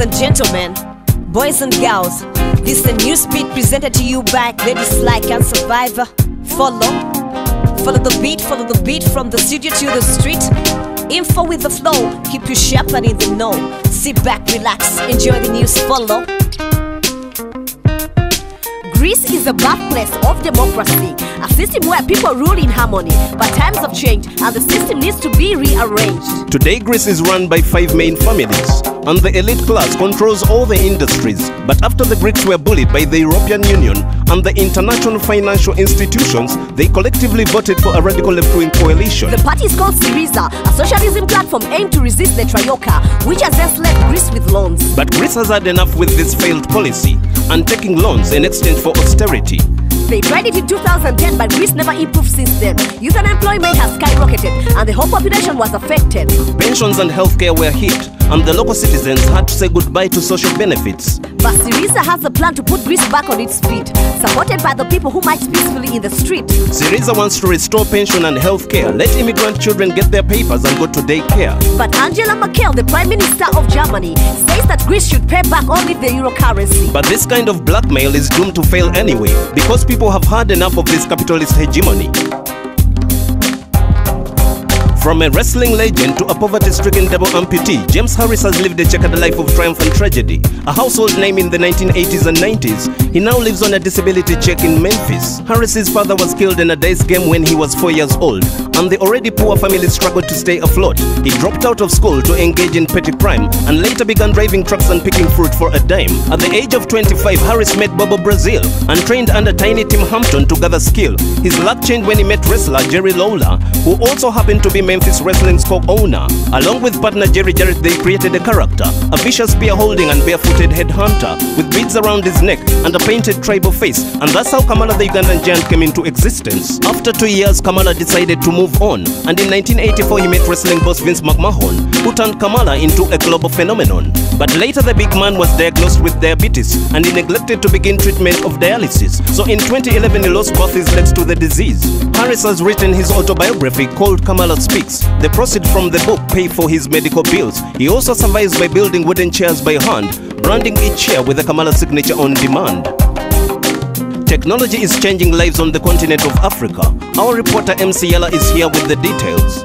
and gentlemen, boys and girls, this is the news beat presented to you by Ladies Like and Survivor. Follow the beat from the studio to the street. Info with the flow, keep you sharp and in the know. Sit back, relax, enjoy the news, follow. Greece is the birthplace of democracy, a system where people rule in harmony, but times have changed and the system needs to be rearranged. Today, Greece is run by 5 main families, and the elite class controls all the industries. But after the Greeks were bullied by the European Union and the international financial institutions, they collectively voted for a radical left-wing coalition. The party is called Syriza, a socialism platform aimed to resist the Troika, which has just left Greece with loans. But Greece has had enough with this failed policy and taking loans in exchange for austerity. They tried it in 2010, but Greece never improved since then. Youth unemployment has skyrocketed and the whole population was affected. Pensions and healthcare were hit, and the local citizens had to say goodbye to social benefits. But Syriza has a plan to put Greece back on its feet, supported by the people who march peacefully in the street. Syriza wants to restore pension and healthcare, let immigrant children get their papers and go to daycare. But Angela Merkel, the Prime Minister of Germany, says that Greece should pay back only the euro currency. But this kind of blackmail is doomed to fail anyway, because people have had enough of this capitalist hegemony. From a wrestling legend to a poverty-stricken double amputee, James Harris has lived a checkered life of triumph and tragedy. A household name in the 1980s and 90s, he now lives on a disability check in Memphis. Harris's father was killed in a dice game when he was 4 years old, and the already poor family struggled to stay afloat. He dropped out of school to engage in petty crime, and later began driving trucks and picking fruit for a dime. At the age of 25, Harris met Bobo Brazil and trained under Tiny Tim Hampton to gather skill. His luck changed when he met wrestler Jerry Lawler, who also happened to be Memphis Wrestling's co-owner. Along with partner Jerry Jarrett, they created a character, a vicious spear-holding and barefooted headhunter with beads around his neck and a painted tribal face, and that's how Kamala the Ugandan giant came into existence. After 2 years, Kamala decided to move on, and in 1984 he met wrestling boss Vince McMahon, who turned Kamala into a global phenomenon. But later the big man was diagnosed with diabetes, and he neglected to begin treatment of dialysis. So in 2011 he lost both his legs to the disease. Harris has written his autobiography called Kamala Speaks. The proceeds from the book pay for his medical bills. He also survives by building wooden chairs by hand, branding each chair with a Kamala signature on demand. Technology is changing lives on the continent of Africa. Our reporter MC Yala is here with the details.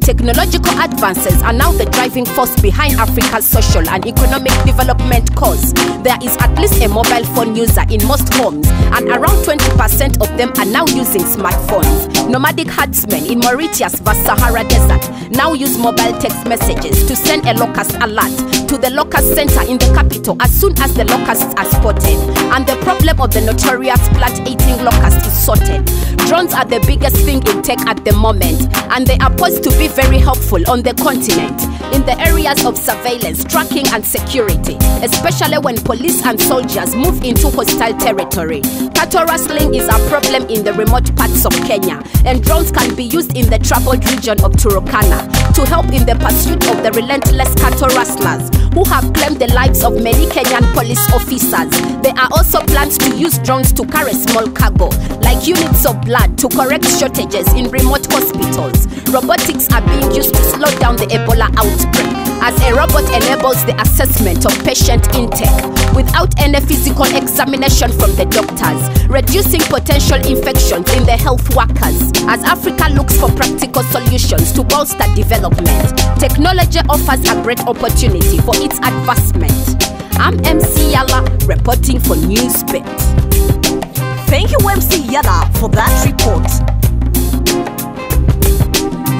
Technological advances are now the driving force behind Africa's social and economic development cause. There is at least a mobile phone user in most homes, and around 20% of them are now using smartphones. Nomadic herdsmen in Mauritius vs Sahara Desert now use mobile text messages to send a locust alert to the locust center in the capital as soon as the locusts are spotted, and the problem of the notorious plant-eating locust is sorted. Drones are the biggest thing in tech at the moment, and they are poised to be very helpful on the continent in the areas of surveillance, tracking and security, especially when police and soldiers move into hostile territory. Cattle rustling is a problem in the remote parts of Kenya, and drones can be used in the troubled region of Turkana to help in the pursuit of the relentless cattle rustlers who have claimed the lives of many Kenyan police officers. There are also plans to use drones to carry small cargo, like units of blood, to correct shortages in remote hospitals. Robotics are being used to slow down the Ebola outbreak, as a robot enables the assessment of patient intake without any physical examination from the doctors, reducing potential infections in the health workers. As Africa looks for practical solutions to bolster development, technology offers a great opportunity for its advancement. I'm MC Yala, reporting for Newsbit. Thank you, MC Yala, for that report.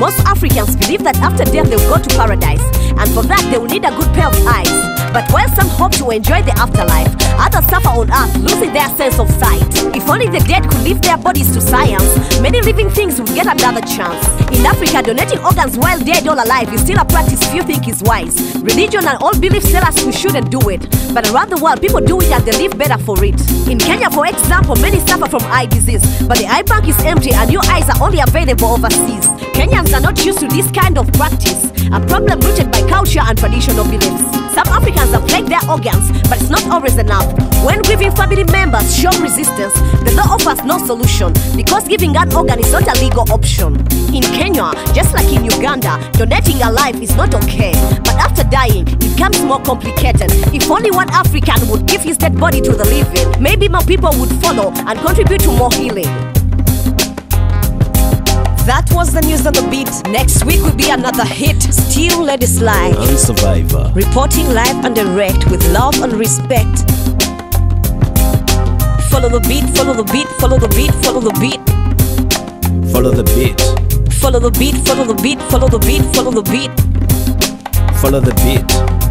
Most Africans believe that after death they will go to paradise, and for that they will need a good pair of eyes. But while some hope to enjoy the afterlife, others suffer on earth, losing their sense of sight. If only the dead could leave their bodies to science, many living things would get another chance. In Africa, donating organs while dead or alive is still a practice few think is wise. Religion and all beliefs tell us we shouldn't do it, but around the world people do it and they live better for it. In Kenya, for example, many suffer from eye disease, but the eye bank is empty and new eyes are only available overseas. Kenyans are not used to this kind of practice, a problem rooted by culture and traditional beliefs. Some Africans have pledged their organs, but it's not not always enough. When grieving family members show resistance, the law offers no solution because giving an organ is not a legal option. In Kenya, just like in Uganda, donating a life is not okay. But after dying, it becomes more complicated. If only one African would give his dead body to the living, maybe more people would follow and contribute to more healing. That was the news on the beat. Next week will be another hit. Still Lady Sly and Survivor, reporting live and direct with love and respect. Follow the beat, follow the beat, follow the beat, follow the beat. Follow the beat. Follow the beat, follow the beat, follow the beat, follow the beat. Follow the beat.